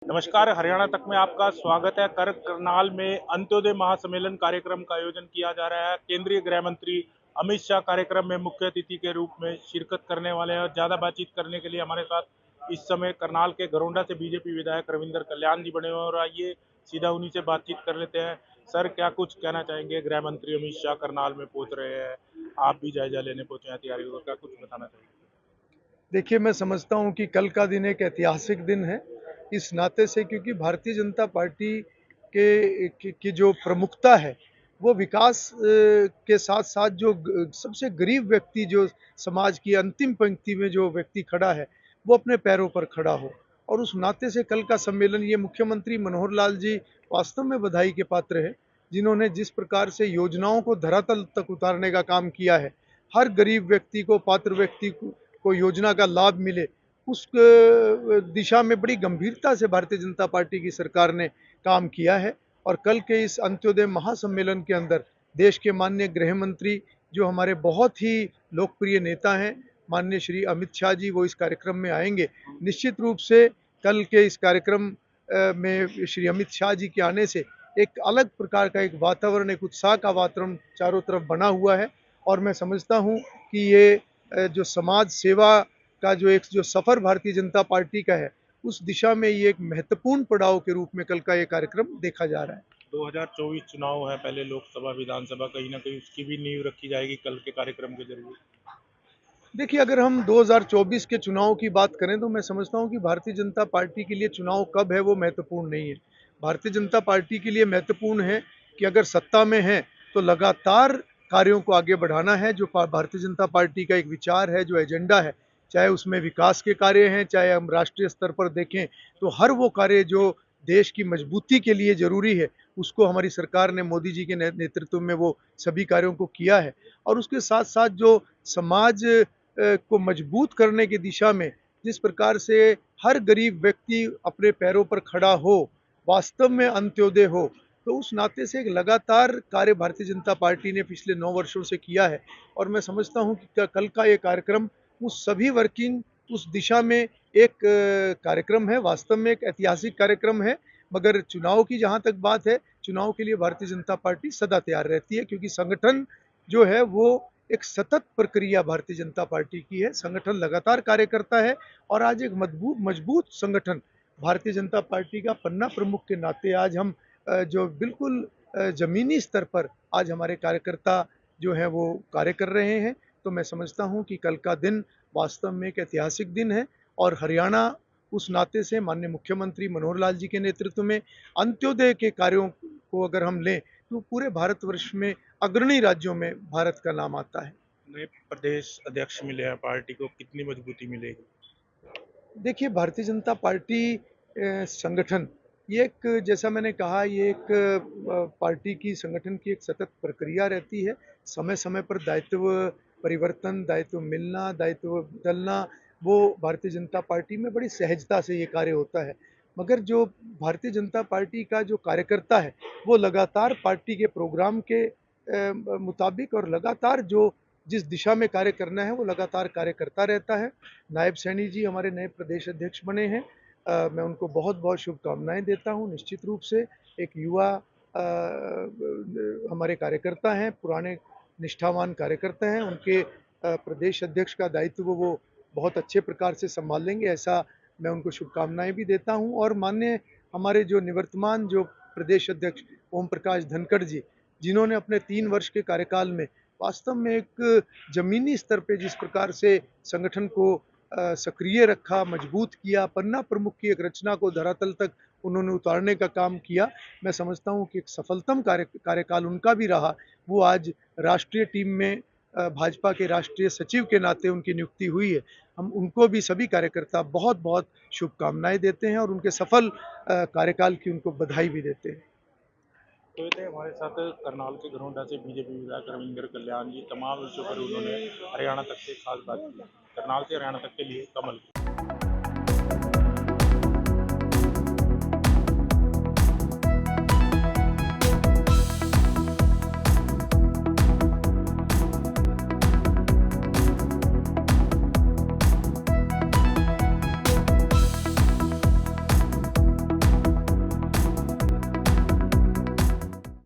नमस्कार, हरियाणा तक में आपका स्वागत है। करनाल में अंत्योदय महासम्मेलन कार्यक्रम का आयोजन किया जा रहा है। केंद्रीय गृह मंत्री अमित शाह कार्यक्रम में मुख्य अतिथि के रूप में शिरकत करने वाले हैं और ज्यादा बातचीत करने के लिए हमारे साथ इस समय करनाल के घरोंडा से बीजेपी विधायक रविंद्र कल्याण जी बने हुए हैं और आइए सीधा उन्हीं से बातचीत कर लेते हैं। सर, क्या कुछ कहना चाहेंगे? गृह मंत्री अमित शाह करनाल में पहुंच रहे हैं, आप भी जायजा लेने पहुंचे हैं तैयारियों का, क्या कुछ बताना चाहेंगे? देखिए, मैं समझता हूँ कि कल का दिन एक ऐतिहासिक दिन है, इस नाते से क्योंकि भारतीय जनता पार्टी की जो प्रमुखता है, वो विकास के साथ-साथ जो सबसे गरीब व्यक्ति जो समाज की अंतिम पंक्ति में जो व्यक्ति खड़ा है, वो अपने पैरों पर खड़ा हो। और उस नाते से कल का सम्मेलन ये मुख्यमंत्री मनोहर लाल जी वास्तव में बधाई के पात्र हैं, जिन्होंने जिस प्रकार से योजनाओं को धरातल तक उतारने का काम किया है, हर गरीब व्यक्ति को, पात्र व्यक्ति को योजना का लाभ मिले, उस दिशा में बड़ी गंभीरता से भारतीय जनता पार्टी की सरकार ने काम किया है। और कल के इस अंत्योदय महासम्मेलन के अंदर देश के माननीय गृह मंत्री, जो हमारे बहुत ही लोकप्रिय नेता हैं, माननीय श्री अमित शाह जी, वो इस कार्यक्रम में आएंगे। निश्चित रूप से कल के इस कार्यक्रम में श्री अमित शाह जी के आने से एक अलग प्रकार का एक वातावरण, एक उत्साह का वातावरण चारों तरफ बना हुआ है। और मैं समझता हूँ कि ये जो समाज सेवा का जो सफ़र भारतीय जनता पार्टी का है, उस दिशा में ये एक महत्वपूर्ण पड़ाव के रूप में कल का ये कार्यक्रम देखा जा रहा है। 2024 चुनाव है, पहले लोकसभा विधानसभा, कहीं ना कहीं उसकी भी नींव रखी जाएगी कल के कार्यक्रम के जरिए। देखिए, अगर हम 2024 के चुनाव की बात करें तो मैं समझता हूँ कि भारतीय जनता पार्टी के लिए चुनाव कब है वो महत्वपूर्ण नहीं है। भारतीय जनता पार्टी के लिए महत्वपूर्ण है कि अगर सत्ता में है तो लगातार कार्यों को आगे बढ़ाना है। जो भारतीय जनता पार्टी का एक विचार है, जो एजेंडा है, चाहे उसमें विकास के कार्य हैं, चाहे हम राष्ट्रीय स्तर पर देखें तो हर वो कार्य जो देश की मजबूती के लिए ज़रूरी है, उसको हमारी सरकार ने मोदी जी के नेतृत्व में वो सभी कार्यों को किया है। और उसके साथ साथ जो समाज को मजबूत करने की दिशा में जिस प्रकार से हर गरीब व्यक्ति अपने पैरों पर खड़ा हो, वास्तव में अंत्योदय हो, तो उस नाते से एक लगातार कार्य भारतीय जनता पार्टी ने पिछले 9 वर्षों से किया है। और मैं समझता हूँ कि कल का ये कार्यक्रम उस सभी वर्किंग उस दिशा में एक कार्यक्रम है, वास्तव में एक ऐतिहासिक कार्यक्रम है। मगर चुनाव की जहाँ तक बात है, चुनाव के लिए भारतीय जनता पार्टी सदा तैयार रहती है, क्योंकि संगठन जो है वो एक सतत प्रक्रिया भारतीय जनता पार्टी की है। संगठन लगातार कार्य करता है और आज एक मजबूत संगठन भारतीय जनता पार्टी का पन्ना प्रमुख के नाते आज हम जो बिल्कुल ज़मीनी स्तर पर आज हमारे कार्यकर्ता जो हैं वो कार्य कर रहे हैं। तो मैं समझता हूँ कि कल का दिन वास्तव में एक ऐतिहासिक दिन है। और हरियाणा उस नाते से माननीय मुख्यमंत्री मनोहर लाल जी के नेतृत्व में अंत्योदय के कार्यों को अगर हम लें तो पूरे भारतवर्ष में अग्रणी राज्यों में भारत का नाम आता है। नए प्रदेश अध्यक्ष मिले हैं, पार्टी को कितनी मजबूती मिलेगी? देखिए, भारतीय जनता पार्टी संगठन, ये एक, जैसा मैंने कहा, ये एक पार्टी की, संगठन की एक सतत प्रक्रिया रहती है। समय-समय पर दायित्व परिवर्तन, दायित्व मिलना, दायित्व बदलना, वो भारतीय जनता पार्टी में बड़ी सहजता से ये कार्य होता है। मगर जो भारतीय जनता पार्टी का जो कार्यकर्ता है, वो लगातार पार्टी के प्रोग्राम के मुताबिक और लगातार जो जिस दिशा में कार्य करना है, वो लगातार कार्य करता रहता है। नायब सैनी जी हमारे नए प्रदेश अध्यक्ष बने हैं। मैं उनको बहुत-बहुत शुभकामनाएँ देता हूँ। निश्चित रूप से एक युवा हमारे कार्यकर्ता हैं, पुराने निष्ठावान कार्यकर्ता हैं। उनके प्रदेश अध्यक्ष का दायित्व वो बहुत अच्छे प्रकार से सँभाल लेंगे, ऐसा मैं उनको शुभकामनाएँ भी देता हूँ। और माननीय हमारे जो निवर्तमान जो प्रदेश अध्यक्ष ओम प्रकाश धनखड़ जी, जिन्होंने अपने 3 वर्ष के कार्यकाल में वास्तव में एक ज़मीनी स्तर पे जिस प्रकार से संगठन को सक्रिय रखा, मजबूत किया, पन्ना प्रमुख की एक रचना को धरातल तक उन्होंने उतारने का काम किया। मैं समझता हूँ कि एक सफलतम कार्यकाल उनका भी रहा। वो आज राष्ट्रीय टीम में भाजपा के राष्ट्रीय सचिव के नाते उनकी नियुक्ति हुई है। हम उनको भी, सभी कार्यकर्ता, बहुत-बहुत शुभकामनाएँ देते हैं और उनके सफल कार्यकाल की उनको बधाई भी देते हैं। तो ये थे हमारे साथ करनाल के घरोंडा से बीजेपी विधायक रविंद्र कल्याण जी। तमाम विषयों पर उन्होंने हरियाणा तक से खास बात की। करनाल से हरियाणा तक के लिए कमल।